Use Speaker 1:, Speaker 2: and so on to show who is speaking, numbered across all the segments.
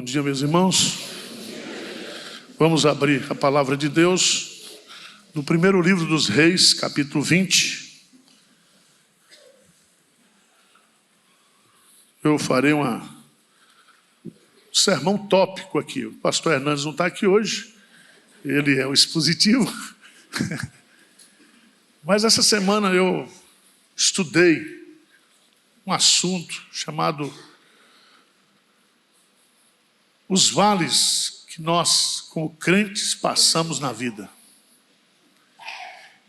Speaker 1: Bom dia, meus irmãos. Vamos abrir a palavra de Deus no primeiro livro dos Reis, capítulo 20. Eu farei um sermão tópico aqui. O pastor Hernandes não está aqui hoje, ele é o expositivo. Mas essa semana eu estudei um assunto chamado os vales que nós, como crentes, passamos na vida.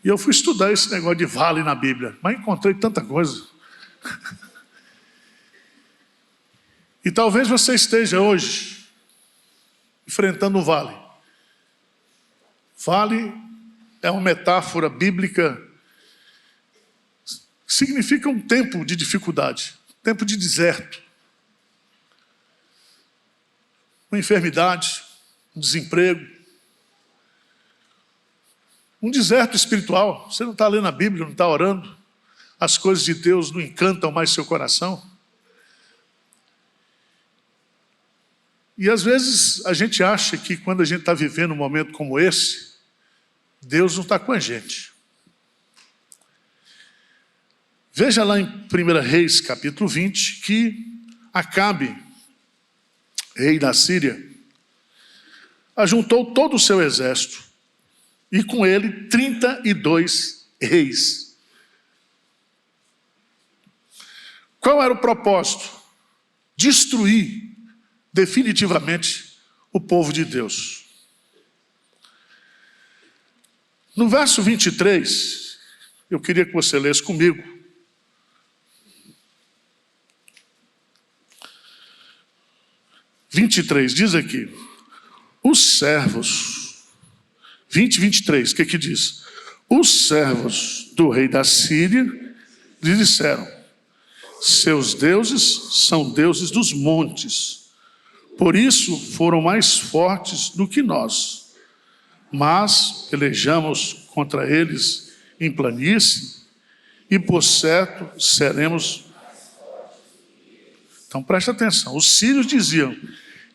Speaker 1: E eu fui estudar esse negócio de vale na Bíblia, mas encontrei tanta coisa. E talvez você esteja hoje enfrentando um vale. Vale é uma metáfora bíblica que significa um tempo de dificuldade, um tempo de deserto. Uma enfermidade, um desemprego, um deserto espiritual. Você não está lendo a Bíblia, não está orando, as coisas de Deus não encantam mais seu coração. E às vezes a gente acha que quando a gente está vivendo um momento como esse, Deus não está com a gente. Veja lá em 1 Reis, capítulo 20, que Acabe, rei da Síria, ajuntou todo o seu exército e com ele 32 reis. Qual era o propósito? Destruir definitivamente o povo de Deus. No verso 23, eu queria que você lesse comigo. Diz aqui, os servos, 23, o que diz? Os servos do rei da Síria lhe disseram, seus deuses são deuses dos montes, por isso foram mais fortes do que nós, mas pelejamos contra eles em planície e por certo seremos. Então preste atenção, os sírios diziam,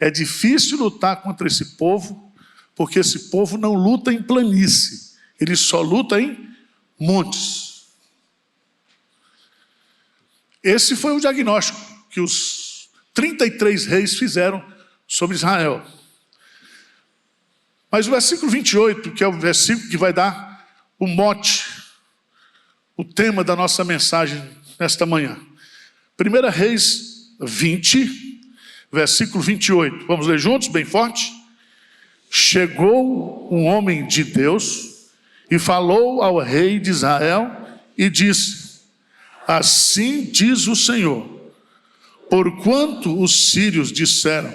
Speaker 1: é difícil lutar contra esse povo, porque esse povo não luta em planície, ele só luta em montes. Esse foi o diagnóstico que os 33 reis fizeram sobre Israel. Mas o versículo 28, que é o versículo que vai dar o mote, o tema da nossa mensagem nesta manhã. 1 Reis 20, versículo 28. Vamos ler juntos, bem forte? Chegou um homem de Deus e falou ao rei de Israel e disse, assim diz o Senhor, porquanto os sírios disseram,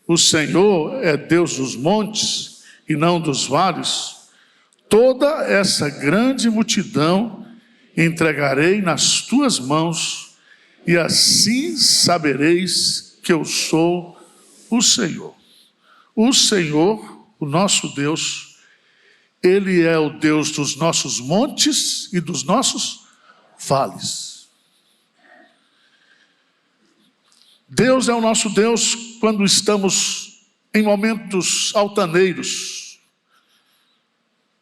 Speaker 1: o Senhor é Deus dos montes e não dos vales, toda essa grande multidão entregarei nas tuas mãos e assim sabereis que eu sou o Senhor. O Senhor, o nosso Deus, Ele é o Deus dos nossos montes e dos nossos vales. Deus é o nosso Deus quando estamos em momentos altaneiros,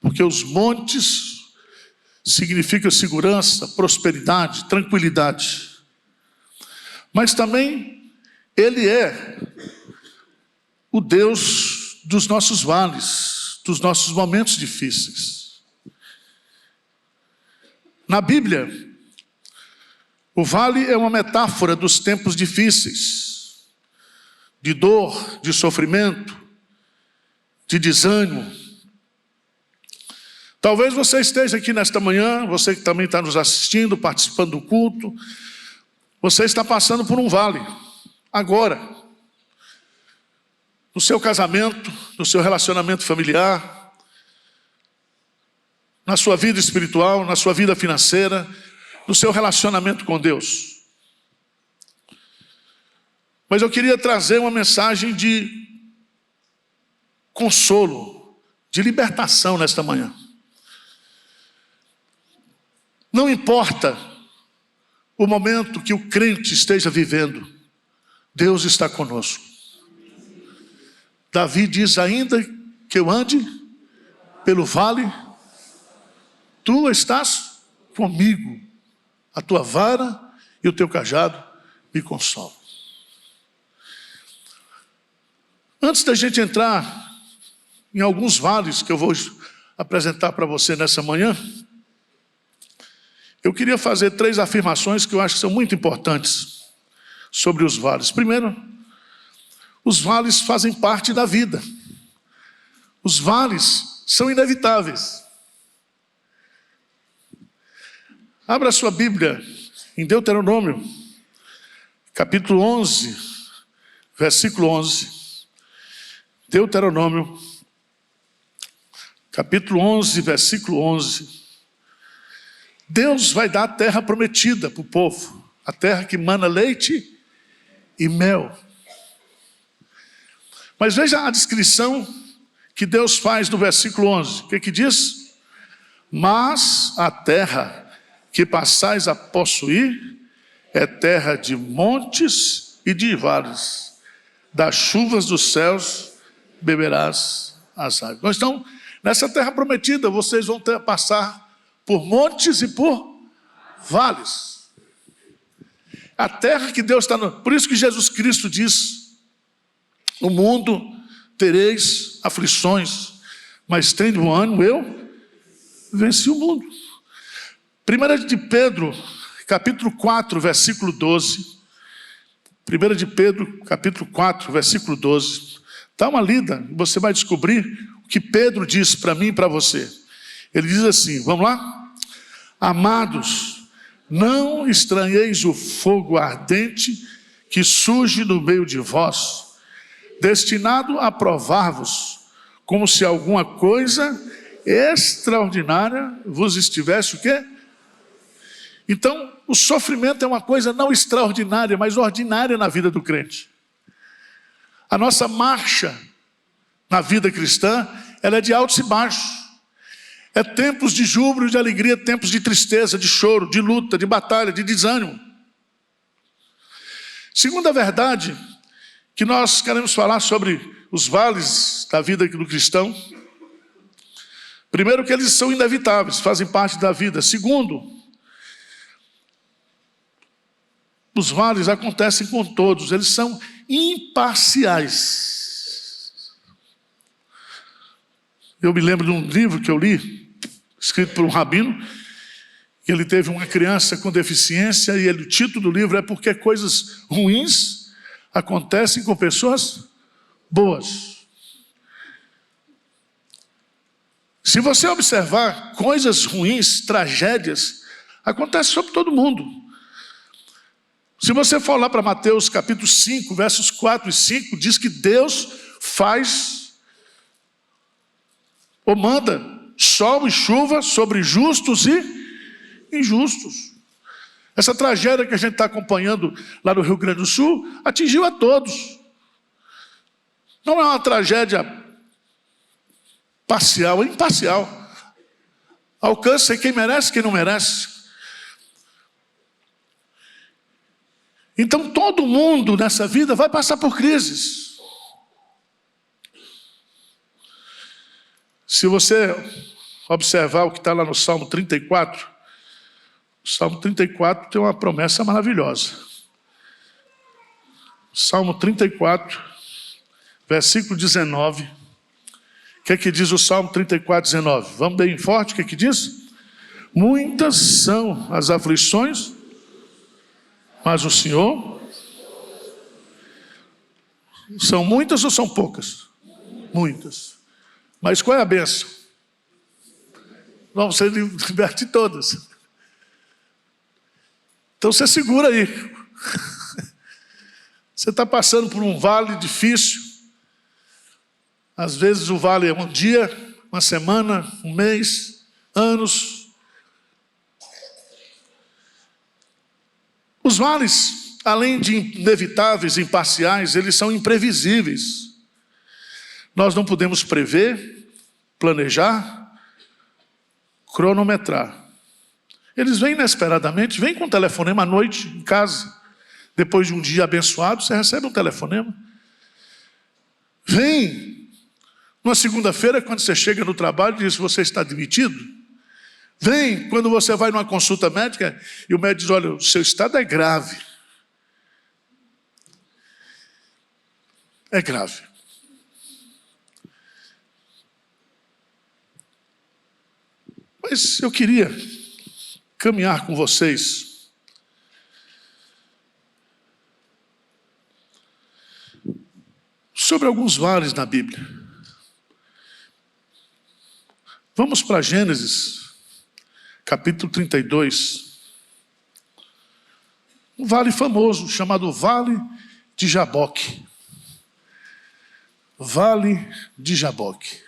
Speaker 1: porque os montes significam segurança, prosperidade, tranquilidade. Mas também Ele é o Deus dos nossos vales, dos nossos momentos difíceis. Na Bíblia, o vale é uma metáfora dos tempos difíceis, de dor, de sofrimento, de desânimo. Talvez você esteja aqui nesta manhã, você que também está nos assistindo, participando do culto, você está passando por um vale. Agora, no seu casamento, no seu relacionamento familiar, na sua vida espiritual, na sua vida financeira, no seu relacionamento com Deus. Mas eu queria trazer uma mensagem de consolo, de libertação nesta manhã. Não importa o momento que o crente esteja vivendo, Deus está conosco. Davi diz: ainda que eu ande pelo vale, tu estás comigo, a tua vara e o teu cajado me consolam. Antes da gente entrar em alguns vales que eu vou apresentar para você nessa manhã, eu queria fazer 3 afirmações que eu acho que são muito importantes sobre os vales. Primeiro, os vales fazem parte da vida. Os vales são inevitáveis. Abra sua Bíblia em Deuteronômio, capítulo 11, versículo 11. Deuteronômio, capítulo 11, versículo 11. Deus vai dar a terra prometida para o povo, a terra que mana leite e mel. Mas veja a descrição que Deus faz no versículo 11. O que diz? Mas a terra que passais a possuir é terra de montes e de vales. Das chuvas dos céus beberás as águas. Então, nessa terra prometida, vocês vão passar por montes e por vales. A terra que Deus está... Por isso que Jesus Cristo diz: no mundo tereis aflições, mas tende bom ânimo, eu venci o mundo. 1 de Pedro, capítulo 4, versículo 12. 1 de Pedro, capítulo 4, versículo 12. Dá uma lida, você vai descobrir o que Pedro diz para mim e para você. Ele diz assim, vamos lá? Amados, não estranheis o fogo ardente que surge no meio de vós, destinado a provar-vos, como se alguma coisa extraordinária vos estivesse o quê? Então, o sofrimento é uma coisa não extraordinária, mas ordinária na vida do crente. A nossa marcha na vida cristã, ela é de altos e baixos. É tempos de júbilo, de alegria, tempos de tristeza, de choro, de luta, de batalha, de desânimo. Segunda verdade que nós queremos falar sobre os vales da vida do cristão. Primeiro, que eles são inevitáveis, fazem parte da vida. Segundo, os vales acontecem com todos, eles são imparciais. Eu me lembro de um livro que eu li, escrito por um rabino, que ele teve uma criança com deficiência, e o título do livro é Porque Coisas Ruins Acontecem com Pessoas Boas. Se você observar, coisas ruins, tragédias, acontecem sobre todo mundo. Se você for lá para Mateus capítulo 5, versos 4 e 5, diz que Deus faz ou manda sol e chuva sobre justos e injustos. Essa tragédia que a gente está acompanhando lá no Rio Grande do Sul atingiu a todos. Não é uma tragédia parcial, é imparcial. Alcança quem merece e quem não merece. Então todo mundo nessa vida vai passar por crises. Se você observar o que está lá no Salmo 34, o Salmo 34 tem uma promessa maravilhosa. Salmo 34, versículo 19. O que é que diz o Salmo 34, 19? Vamos bem forte, o que é que diz? Muitas são as aflições, mas o Senhor... São muitas ou são poucas? Muitas. Mas qual é a bênção? Vamos ser libertos de todas. Então você segura aí. Você está passando por um vale difícil. Às vezes o vale é um dia, uma semana, um mês, anos. Os vales, além de inevitáveis, imparciais, eles são imprevisíveis. Nós não podemos prever, planejar, cronometrar. Eles vêm inesperadamente, vêm com um telefonema à noite em casa. Depois de um dia abençoado, você recebe um telefonema. Vem numa segunda-feira, quando você chega no trabalho e diz que você está demitido. Vem quando você vai numa consulta médica e o médico diz, olha, o seu estado é grave. É grave. Mas eu queria caminhar com vocês sobre alguns vales na Bíblia. Vamos para Gênesis, capítulo 32. Um vale famoso chamado Vale de Jaboque. Vale de Jaboque.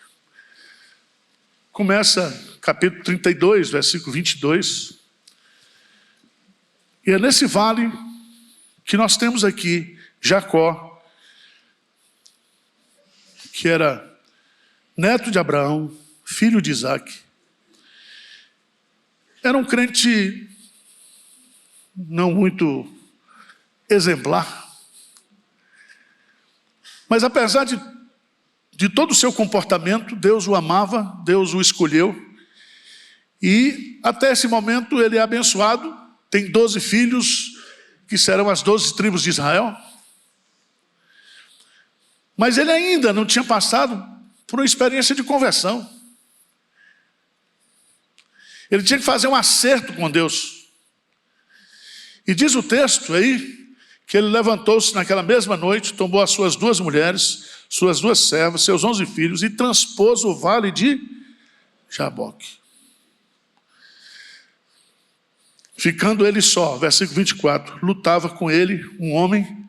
Speaker 1: Começa capítulo 32, versículo 22. E é nesse vale que nós temos aqui Jacó, que era neto de Abraão, filho de Isaac. Era um crente não muito exemplar. Mas apesar de todo o seu comportamento, Deus o amava, Deus o escolheu. E até esse momento ele é abençoado, tem 12 filhos, que serão as 12 tribos de Israel. Mas ele ainda não tinha passado por uma experiência de conversão. Ele tinha que fazer um acerto com Deus. E diz o texto aí, que ele levantou-se naquela mesma noite, tomou as suas 2 mulheres, suas 2 servas, seus 11 filhos, e transpôs o vale de Jaboque. Ficando ele só, versículo 24, lutava com ele um homem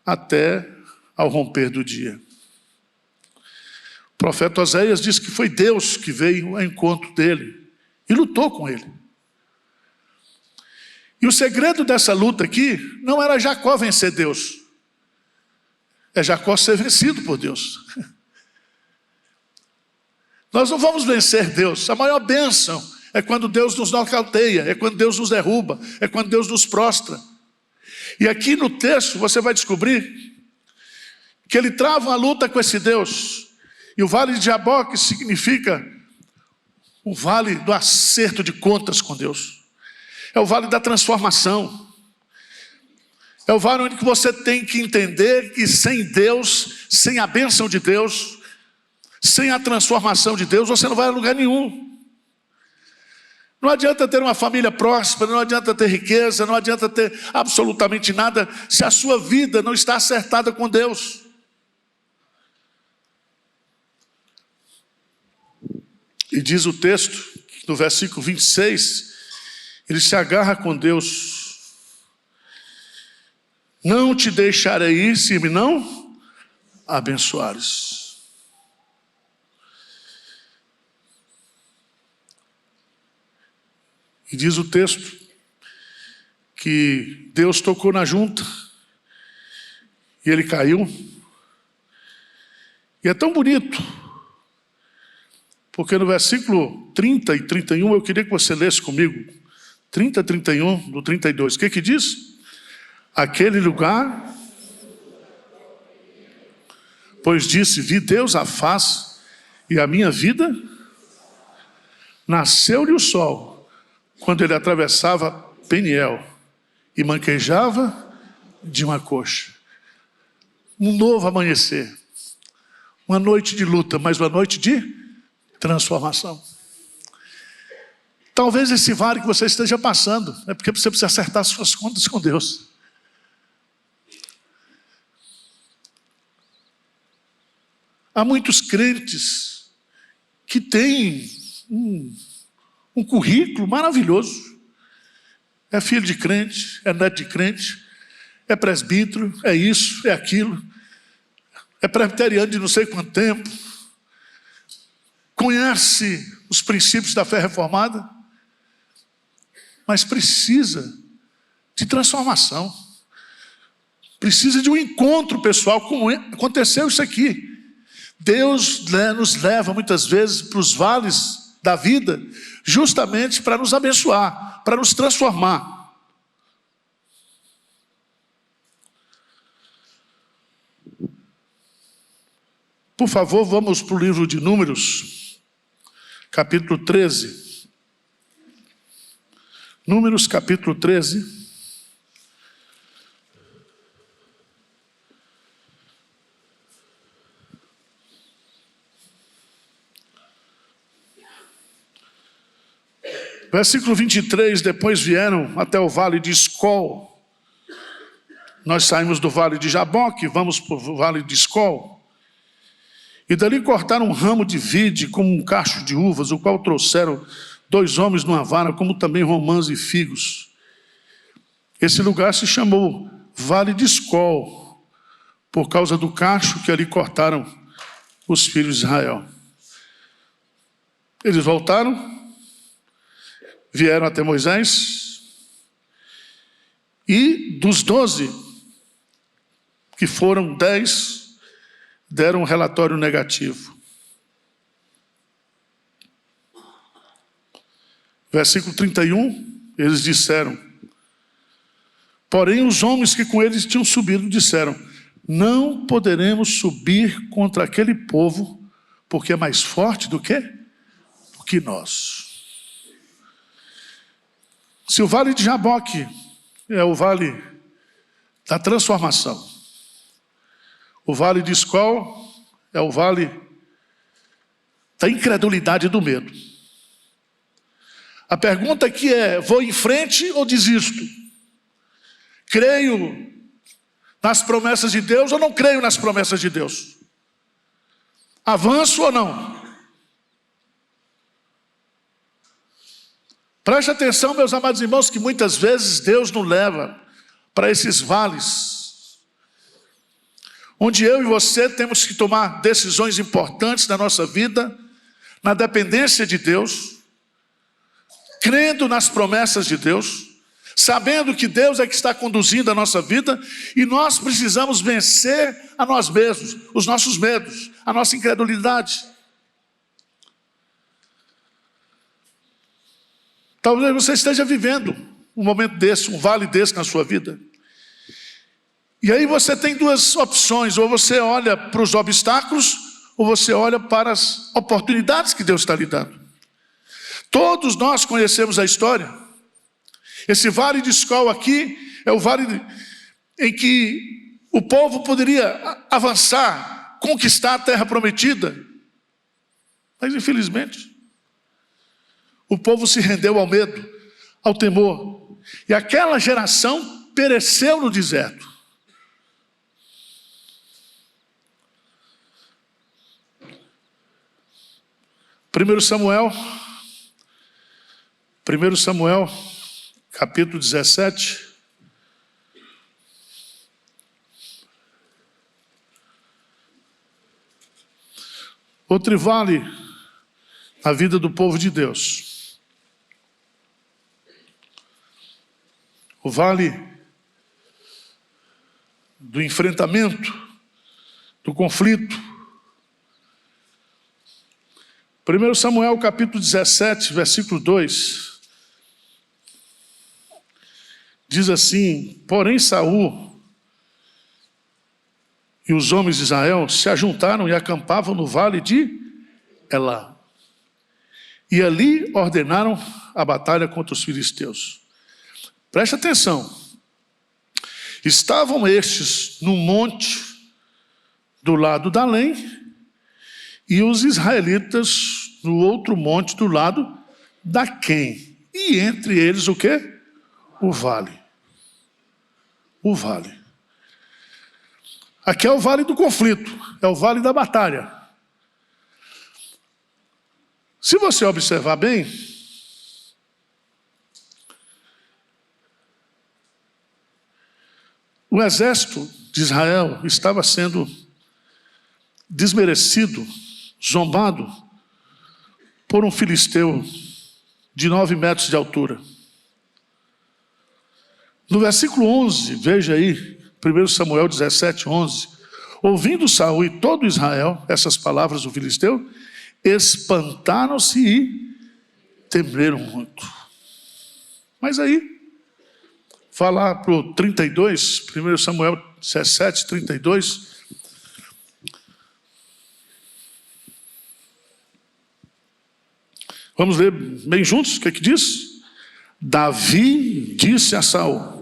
Speaker 1: até ao romper do dia. O profeta Oséias diz que foi Deus que veio ao encontro dele e lutou com ele. E o segredo dessa luta aqui não era Jacó vencer Deus. É Jacó ser vencido por Deus. Nós não vamos vencer Deus. A maior bênção é quando Deus nos nocauteia, é quando Deus nos derruba, é quando Deus nos prostra. E aqui no texto você vai descobrir que ele trava uma luta com esse Deus. E o vale de Jaboque significa o vale do acerto de contas com Deus. É o vale da transformação. É o vale onde você tem que entender que sem Deus, sem a bênção de Deus, sem a transformação de Deus, você não vai a lugar nenhum. Não adianta ter uma família próspera, não adianta ter riqueza, não adianta ter absolutamente nada, se a sua vida não está acertada com Deus. E diz o texto, no versículo 26, ele se agarra com Deus. Não te deixarei ir se me não abençoares. E diz o texto que Deus tocou na junta e ele caiu. E é tão bonito, porque no versículo 30 e 31, eu queria que você lesse comigo, 30 e 31 do 32, o que diz? Aquele lugar, pois disse, vi Deus à face, e a minha vida, nasceu-lhe o sol, quando ele atravessava Peniel e manquejava de uma coxa. Um novo amanhecer, uma noite de luta, mas uma noite de transformação. Talvez esse vale que você esteja passando é porque você precisa acertar suas contas com Deus. Há muitos crentes que têm um currículo maravilhoso. É filho de crente, é neto de crente, é presbítero, é isso, é aquilo, é presbiteriano de não sei quanto tempo, conhece os princípios da fé reformada, mas precisa de transformação, precisa de um encontro pessoal, como aconteceu isso aqui. Deus nos leva muitas vezes para os vales da vida, justamente para nos abençoar, para nos transformar. Por favor, vamos para o livro de Números, capítulo 13. Números, capítulo 13. Versículo 23, depois vieram até o vale de Escol. Nós saímos do vale de Jaboque, vamos para o vale de Escol. E dali cortaram um ramo de vide como um cacho de uvas, o qual trouxeram 2 homens numa vara, como também romãs e figos. Esse lugar se chamou Vale de Escol, por causa do cacho que ali cortaram os filhos de Israel. Eles voltaram, vieram até Moisés, e dos 12, que foram 10, deram um relatório negativo. Versículo 31, eles disseram, porém os homens que com eles tinham subido disseram, não poderemos subir contra aquele povo, porque é mais forte do que nós. Se o vale de Jaboque é o vale da transformação, o vale de Escol é o vale da incredulidade e do medo. A pergunta aqui é, vou em frente ou desisto? Creio nas promessas de Deus ou não creio nas promessas de Deus? Avanço ou não? Preste atenção, meus amados irmãos, que muitas vezes Deus nos leva para esses vales, onde eu e você temos que tomar decisões importantes na nossa vida, na dependência de Deus, crendo nas promessas de Deus, sabendo que Deus é que está conduzindo a nossa vida, e nós precisamos vencer a nós mesmos, os nossos medos, a nossa incredulidade. Talvez você esteja vivendo um momento desse, um vale desse na sua vida. E aí você tem 2 opções, ou você olha para os obstáculos, ou você olha para as oportunidades que Deus está lhe dando. Todos nós conhecemos a história. Esse vale de Escol aqui é o vale em que o povo poderia avançar, conquistar a terra prometida. Mas infelizmente, o povo se rendeu ao medo, ao temor. E aquela geração pereceu no deserto. Primeiro Samuel, capítulo 17. Outro vale na vida do povo de Deus. O vale do enfrentamento, do conflito. 1 Samuel capítulo 17, versículo 2, diz assim, porém Saul e os homens de Israel se ajuntaram e acampavam no vale de Elá. E ali ordenaram a batalha contra os filisteus. Preste atenção. Estavam estes no monte do lado da além, e os israelitas no outro monte do lado da Quém. E entre eles o quê? O vale. O vale. Aqui é o vale do conflito, é o vale da batalha. Se você observar bem, o exército de Israel estava sendo desmerecido, zombado por um filisteu de 9 metros de altura. No versículo 11, veja aí, 1 Samuel 17, 11. Ouvindo Saul e todo Israel essas palavras do filisteu, espantaram-se e temeram muito. Mas aí, falar para o 32, 1 Samuel 17, 32... Vamos ler bem juntos o que diz? Davi disse a Saul: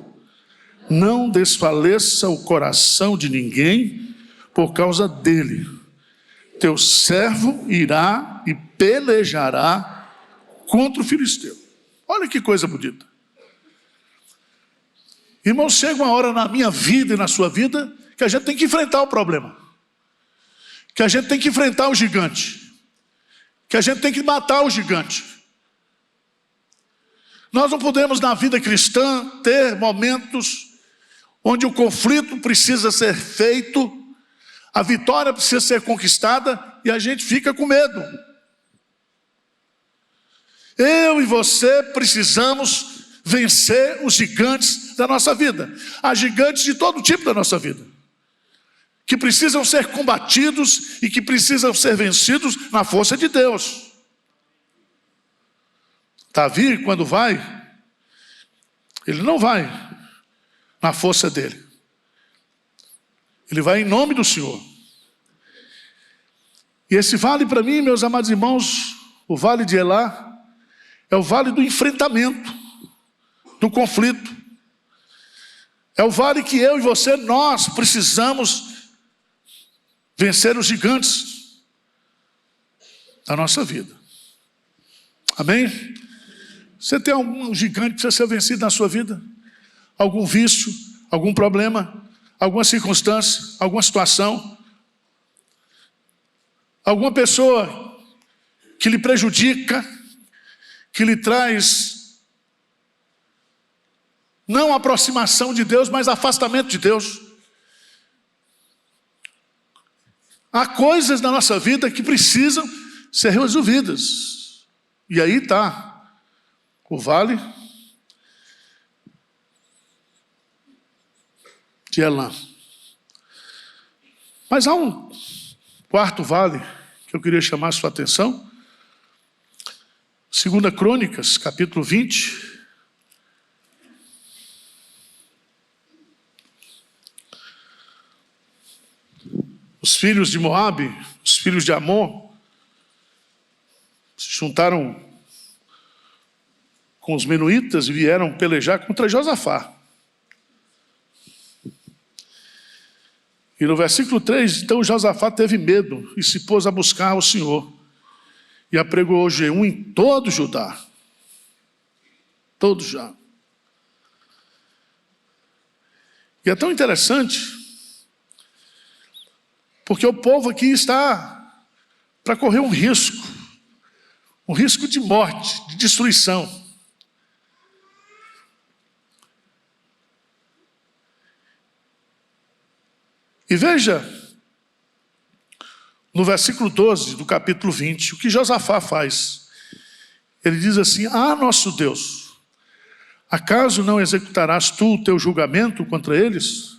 Speaker 1: não desfaleça o coração de ninguém por causa dele. Teu servo irá e pelejará contra o filisteu. Olha que coisa bonita. Irmão, chega uma hora na minha vida e na sua vida que a gente tem que enfrentar o problema, que a gente tem que enfrentar o gigante, que a gente tem que matar o gigante. Nós não podemos na vida cristã ter momentos onde o conflito precisa ser feito, a vitória precisa ser conquistada e a gente fica com medo. Eu e você precisamos vencer os gigantes da nossa vida. Há gigantes de todo tipo da nossa vida, que precisam ser combatidos e que precisam ser vencidos na força de Deus. Davi, quando vai, ele não vai na força dele. Ele vai em nome do Senhor. E esse vale para mim, meus amados irmãos, o vale de Elá, é o vale do enfrentamento, do conflito. É o vale que eu e você, nós precisamos vencer os gigantes da nossa vida. Amém? Você tem algum gigante que precisa ser vencido na sua vida? Algum vício, algum problema, alguma circunstância, alguma situação? Alguma pessoa que lhe prejudica, que lhe traz não aproximação de Deus, mas afastamento de Deus? Há coisas na nossa vida que precisam ser resolvidas. E aí está o vale de Elá. Mas há um quarto vale que eu queria chamar a sua atenção. 2 Crônicas, capítulo 20. Os filhos de Moabe, os filhos de Amon, se juntaram com os menuítas e vieram pelejar contra Josafá. E no versículo 3, então Josafá teve medo e se pôs a buscar o Senhor. E apregoou jejum em todo Judá. Todo já. E é tão interessante, porque o povo aqui está para correr um risco de morte, de destruição. E veja, no versículo 12 do capítulo 20, o que Josafá faz. Ele diz assim: ah, nosso Deus, acaso não executarás tu o teu julgamento contra eles?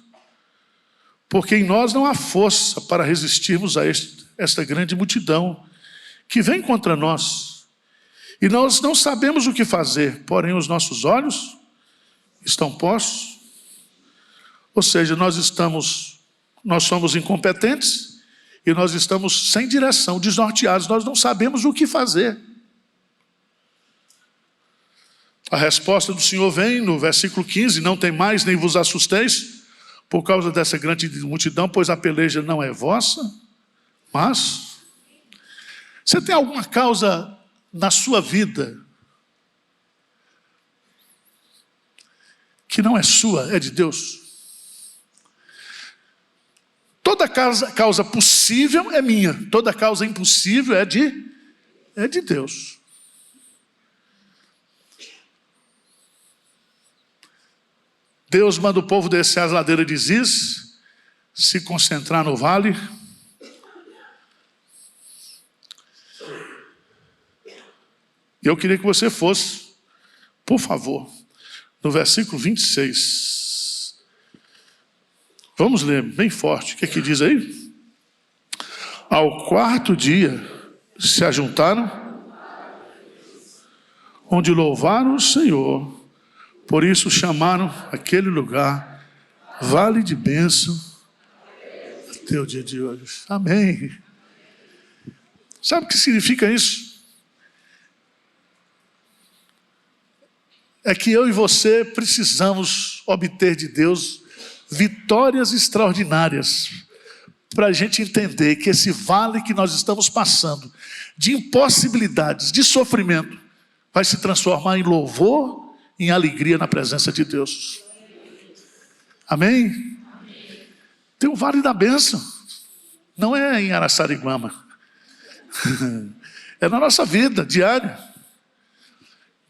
Speaker 1: Porque em nós não há força para resistirmos a esta grande multidão que vem contra nós. E nós não sabemos o que fazer, porém os nossos olhos estão postos. Ou seja, nós somos incompetentes e nós estamos sem direção, desnorteados, nós não sabemos o que fazer. A resposta do Senhor vem no versículo 15: não tem mais, nem vos assusteis por causa dessa grande multidão, pois a peleja não é vossa, mas... Você tem alguma causa na sua vida que não é sua, é de Deus? Toda causa possível é minha, toda causa impossível é de Deus. Deus manda o povo descer as ladeiras de Ziz, se concentrar no vale. E eu queria que você fosse, por favor, no versículo 26. Vamos ler bem forte. O que é que diz aí? Ao quarto dia se ajuntaram, onde louvaram o Senhor. Por isso chamaram aquele lugar Vale de Bênção até o dia de hoje. Amém. Sabe o que significa isso? é que eu e você precisamos obter de Deus vitórias extraordinárias, para a gente entender que esse vale que nós estamos passando, de impossibilidades, de sofrimento, vai se transformar em louvor, em alegria na presença de Deus. Amém? Tem o vale da bênção, não é em Araçariguama, é na nossa vida diária.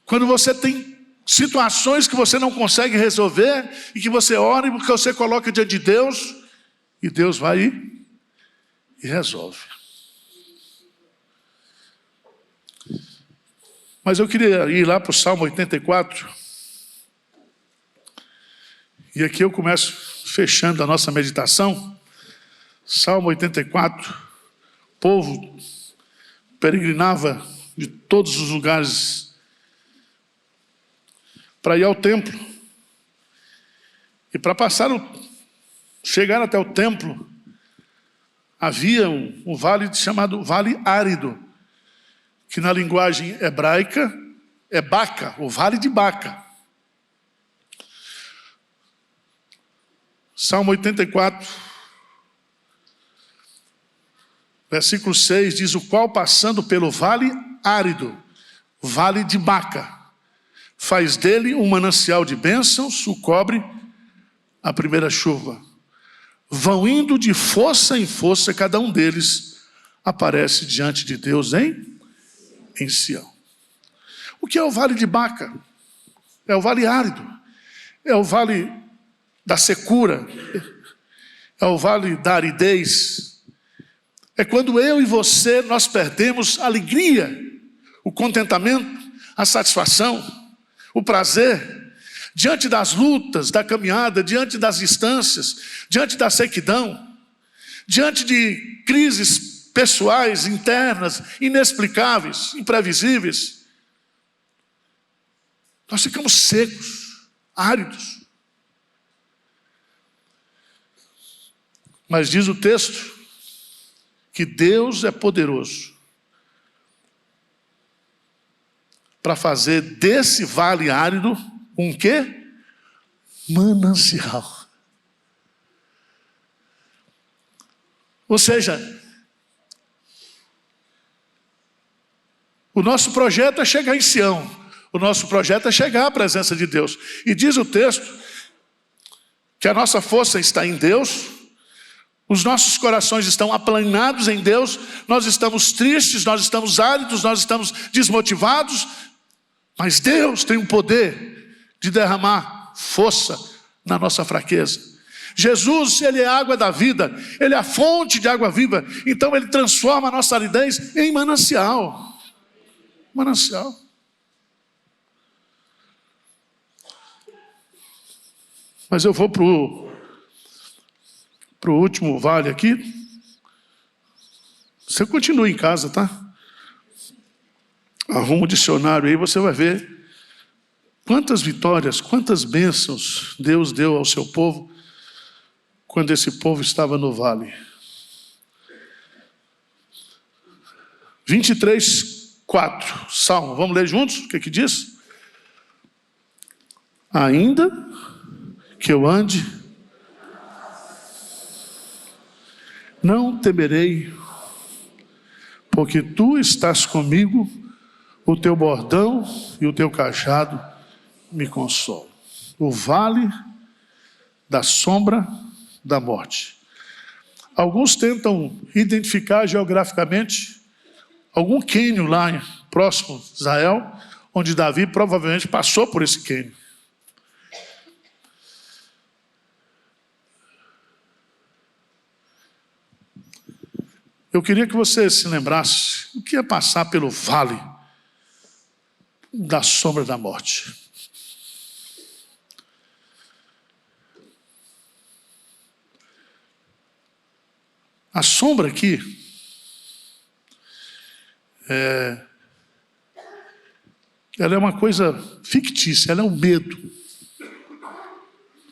Speaker 1: Quando você tem situações que você não consegue resolver, e que você ora e que você coloca diante de Deus, e Deus vai e resolve. Mas eu queria ir lá para o Salmo 84, e aqui eu começo fechando a nossa meditação. Salmo 84, o povo peregrinava de todos os lugares para ir ao templo. E para chegar até o templo, havia um vale chamado Vale Árido, que na linguagem hebraica é Baca, o Vale de Baca. Salmo 84, versículo 6 diz: o qual passando pelo vale árido, vale de Baca, faz dele um manancial de bênçãos, o cobre a primeira chuva. Vão indo de força em força, cada um deles aparece diante de Deus em Sião. O que é o vale de Baca? É o vale árido, é o vale da secura, é o vale da aridez. É quando eu e você, nós perdemos a alegria, o contentamento, a satisfação, o prazer, diante das lutas, da caminhada, diante das distâncias, diante da sequidão, diante de crises pessoais, internas, inexplicáveis, imprevisíveis. Nós ficamos secos, áridos. Mas diz o texto que Deus é poderoso para fazer desse vale árido um quê? Manancial. Ou seja, o nosso projeto é chegar em Sião, o nosso projeto é chegar à presença de Deus. E diz o texto que a nossa força está em Deus, os nossos corações estão aplanados em Deus, nós estamos tristes, nós estamos áridos, nós estamos desmotivados, mas Deus tem o poder de derramar força na nossa fraqueza. Jesus, Ele é a água da vida, Ele é a fonte de água viva, então Ele transforma a nossa aridez em manancial. Manancial. Mas eu vou para o último vale aqui. Você continua em casa, tá? Arruma o dicionário aí, você vai ver quantas vitórias, quantas bênçãos Deus deu ao seu povo quando esse povo estava no vale. 23:4, Salmo, vamos ler juntos? O que diz? Ainda que eu ande, não temerei, porque tu estás comigo, o teu bordão e o teu cajado me consolam. O vale da sombra da morte. Alguns tentam identificar geograficamente algum quênio lá próximo de Israel, onde Davi provavelmente passou por esse quênio. Eu queria que você se lembrasse o que é passar pelo vale da sombra da morte. A sombra aqui ela é uma coisa fictícia, ela é o medo.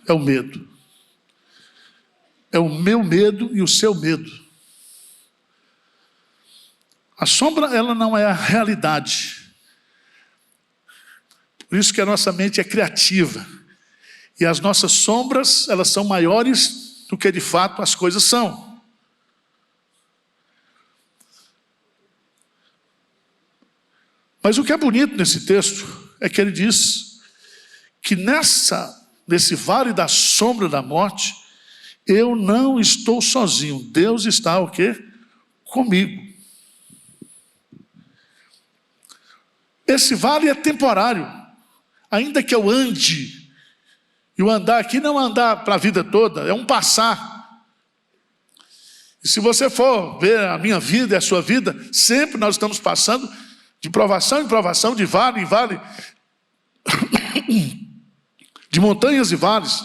Speaker 1: É o medo. É o meu medo e o seu medo. A sombra, ela não é a realidade. Por isso que a nossa mente é criativa. E as nossas sombras, elas são maiores do que de fato as coisas são. Mas o que é bonito nesse texto é que ele diz que nesse vale da sombra da morte, eu não estou sozinho. Deus está o quê? Comigo. Esse vale é temporário. Ainda que eu ande, e o andar aqui não é andar para a vida toda, é um passar. E se você for ver a minha vida e a sua vida, sempre nós estamos passando de provação em provação, de vale em vale, de montanhas e vales.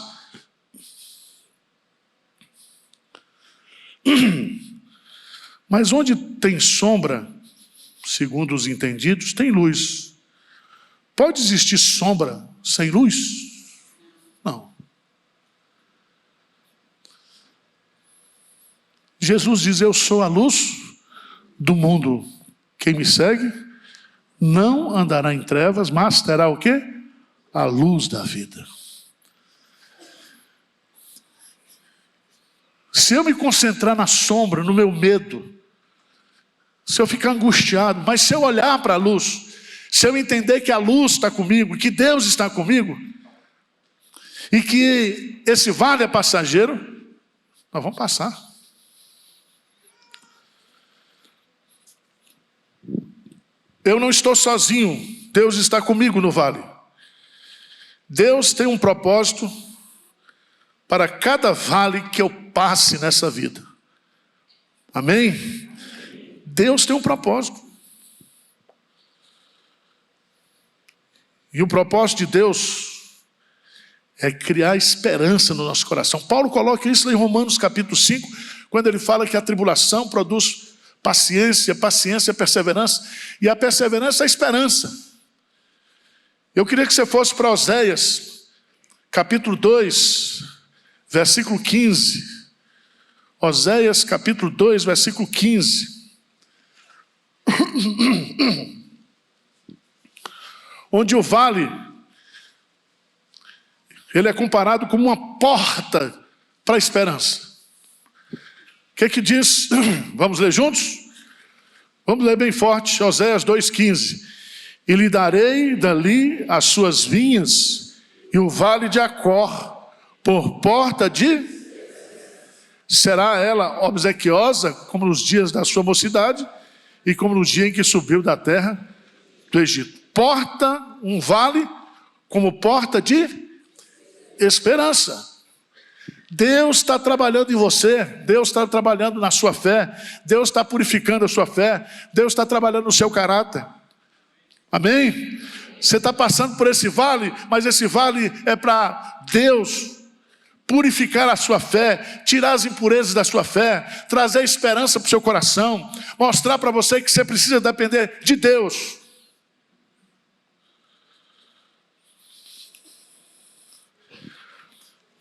Speaker 1: Mas onde tem sombra, segundo os entendidos, tem luz. Pode existir sombra sem luz? Não. Jesus diz: eu sou a luz do mundo. Quem me segue não andará em trevas, mas terá o quê? A luz da vida. Se eu me concentrar na sombra, no meu medo, se eu ficar angustiado, mas se eu olhar para a luz, se eu entender que a luz está comigo, que Deus está comigo, e que esse vale é passageiro, nós vamos passar. Eu não estou sozinho, Deus está comigo no vale. Deus tem um propósito para cada vale que eu passe nessa vida. Amém? Deus tem um propósito. E o propósito de Deus é criar esperança no nosso coração. Paulo coloca isso em Romanos capítulo 5, quando ele fala que a tribulação produz paciência, paciência, perseverança, e a perseverança é a esperança. Eu queria que você fosse para Oséias, capítulo 2, versículo 15. Oséias, capítulo 2, versículo 15. Onde o vale, ele é comparado como uma porta para a esperança. O que diz? Vamos ler juntos? Vamos ler bem forte, Oséias 2,15. E lhe darei dali as suas vinhas e o vale de Acor, por porta de... Será ela obsequiosa como nos dias da sua mocidade e como no dia em que subiu da terra do Egito. Porta, um vale, como porta de esperança. Deus está trabalhando em você, Deus está trabalhando na sua fé, Deus está purificando a sua fé, Deus está trabalhando no seu caráter. Amém? Você está passando por esse vale, mas esse vale é para Deus purificar a sua fé, tirar as impurezas da sua fé, trazer esperança para o seu coração, mostrar para você que você precisa depender de Deus.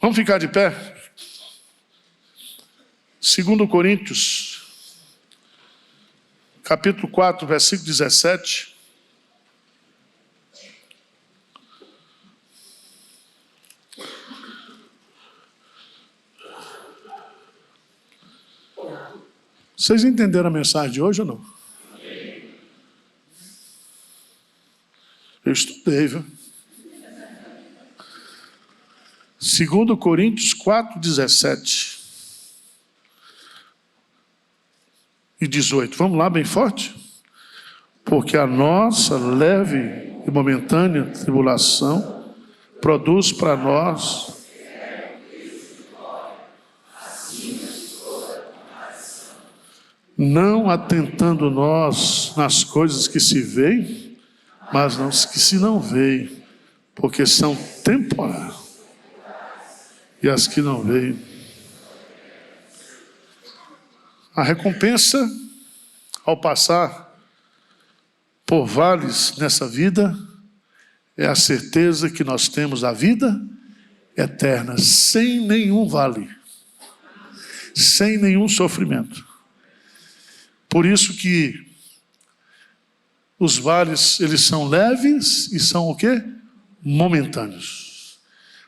Speaker 1: Vamos ficar de pé? 2 Coríntios, capítulo 4, versículo 17. Vocês entenderam a mensagem de hoje ou não? Eu estudei, viu? 2 Coríntios 4, 17 e 18. Vamos lá, bem forte? Porque a nossa leve e momentânea tribulação produz para nós não atentando nós nas coisas que se veem, mas nas que se não veem, porque são temporárias. E as que não veem. A recompensa ao passar por vales nessa vida é a certeza que nós temos a vida eterna, sem nenhum vale, sem nenhum sofrimento. Por isso que os vales, eles são leves e são o quê? momentâneos.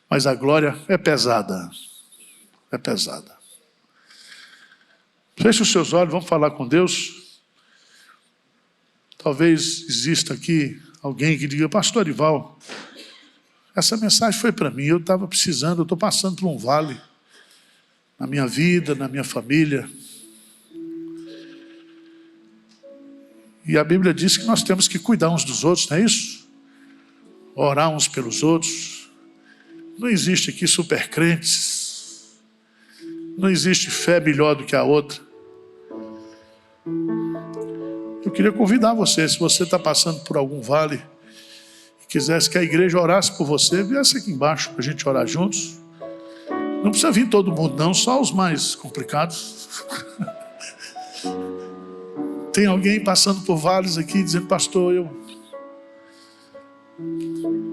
Speaker 1: Mas a glória é pesada. É pesada. Feche os seus olhos, vamos falar com Deus. Talvez exista aqui alguém que diga: pastor Arival, essa mensagem foi para mim, eu estava precisando, eu estou passando por um vale na minha vida, na minha família. E a Bíblia diz que nós temos que cuidar uns dos outros, não é isso? Orar uns pelos outros. Não existe aqui supercrentes. Não existe fé melhor do que a outra. Eu queria convidar você, se você está passando por algum vale e quisesse que a igreja orasse por você, viesse aqui embaixo para a gente orar juntos. Não precisa vir todo mundo não, só os mais complicados. Tem alguém passando por vales aqui dizendo: pastor,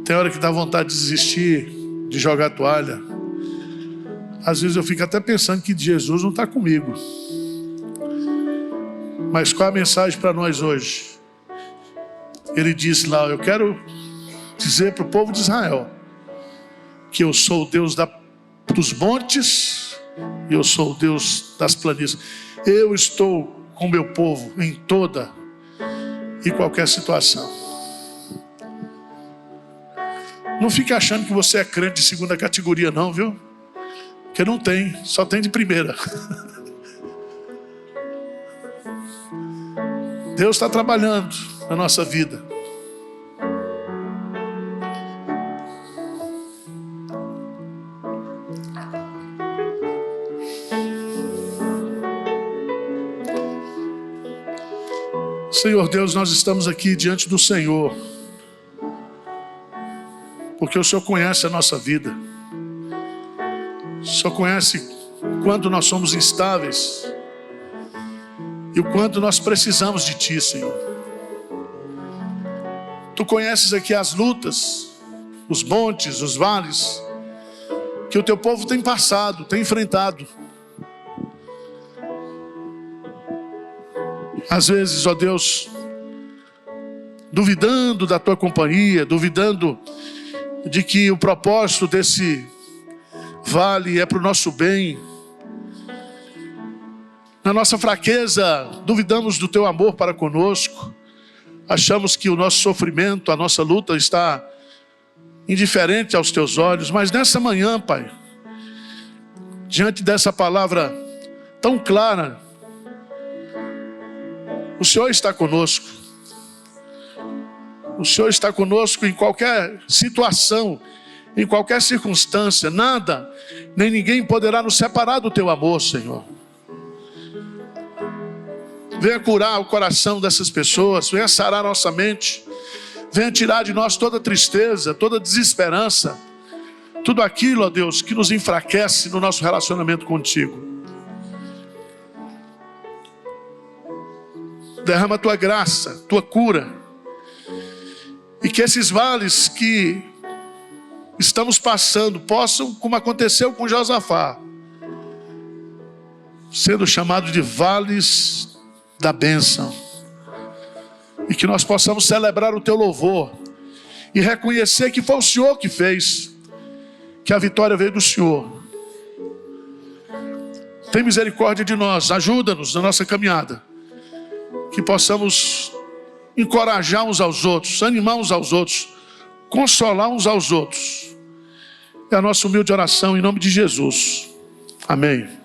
Speaker 1: tem hora que dá vontade de desistir, de jogar a toalha. Às vezes eu fico até pensando que Jesus não está comigo. Mas qual a mensagem para nós hoje? Ele disse lá: eu quero dizer para o povo de Israel que eu sou o Deus dos montes e eu sou o Deus das planícies. Eu estou com meu povo em toda e qualquer situação. Não fique achando que você é crente de segunda categoria não, viu? Porque não tem, só tem de primeira. Deus está trabalhando na nossa vida. Senhor Deus, nós estamos aqui diante do Senhor, porque o Senhor conhece a nossa vida. O Senhor conhece o quanto nós somos instáveis e o quanto nós precisamos de Ti, Senhor. Tu conheces aqui as lutas, os montes, os vales que o Teu povo tem passado, tem enfrentado. Às vezes, ó Deus, duvidando da Tua companhia, duvidando de que o propósito desse vale é para o nosso bem. Na nossa fraqueza, duvidamos do Teu amor para conosco. Achamos que o nosso sofrimento, a nossa luta está indiferente aos Teus olhos. Mas nessa manhã, Pai, diante dessa palavra tão clara, o Senhor está conosco. O Senhor está conosco em qualquer situação, em qualquer circunstância. Nada, nem ninguém poderá nos separar do Teu amor, Senhor. Venha curar o coração dessas pessoas, venha sarar nossa mente, venha tirar de nós toda tristeza, toda desesperança, tudo aquilo, ó Deus, que nos enfraquece no nosso relacionamento contigo. Derrama a Tua graça, Tua cura, e que esses vales que estamos passando possam, como aconteceu com Josafá, sendo chamados de vales da bênção, e que nós possamos celebrar o Teu louvor e reconhecer que foi o Senhor que fez, que a vitória veio do Senhor. Tem misericórdia de nós, ajuda-nos na nossa caminhada, que possamos encorajar uns aos outros, animar uns aos outros, consolar uns aos outros. É a nossa humilde oração em nome de Jesus. Amém.